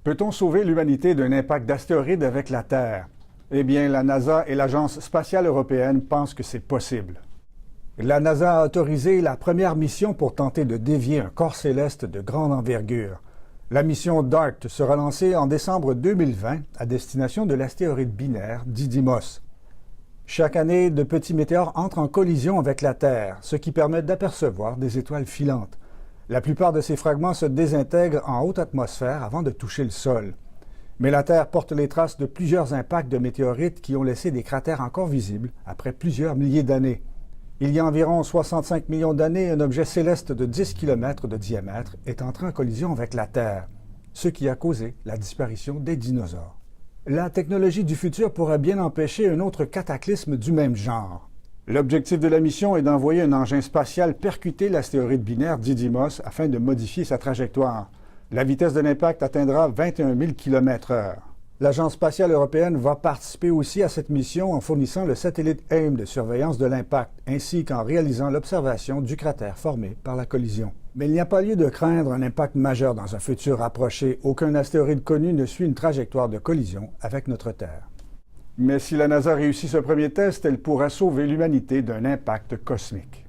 Peut-on sauver l'humanité d'un impact d'astéroïde avec la Terre? Eh bien, la NASA et l'Agence spatiale européenne pensent que c'est possible. La NASA a autorisé la première mission pour tenter de dévier un corps céleste de grande envergure. La mission DART sera lancée en décembre 2020 à destination de l'astéroïde binaire Didymos. Chaque année, de petits météores entrent en collision avec la Terre, ce qui permet d'apercevoir des étoiles filantes. La plupart de ces fragments se désintègrent en haute atmosphère avant de toucher le sol. Mais la Terre porte les traces de plusieurs impacts de météorites qui ont laissé des cratères encore visibles après plusieurs milliers d'années. Il y a environ 65 millions d'années, un objet céleste de 10 km de diamètre est entré en collision avec la Terre, ce qui a causé la disparition des dinosaures. La technologie du futur pourrait bien empêcher un autre cataclysme du même genre. L'objectif de la mission est d'envoyer un engin spatial percuter l'astéroïde binaire Didymos afin de modifier sa trajectoire. La vitesse de l'impact atteindra 21 000 km/h. L'Agence spatiale européenne va participer aussi à cette mission en fournissant le satellite AIM de surveillance de l'impact, ainsi qu'en réalisant l'observation du cratère formé par la collision. Mais il n'y a pas lieu de craindre un impact majeur dans un futur rapproché. Aucun astéroïde connu ne suit une trajectoire de collision avec notre Terre. Mais si la NASA réussit ce premier test, elle pourra sauver l'humanité d'un impact cosmique.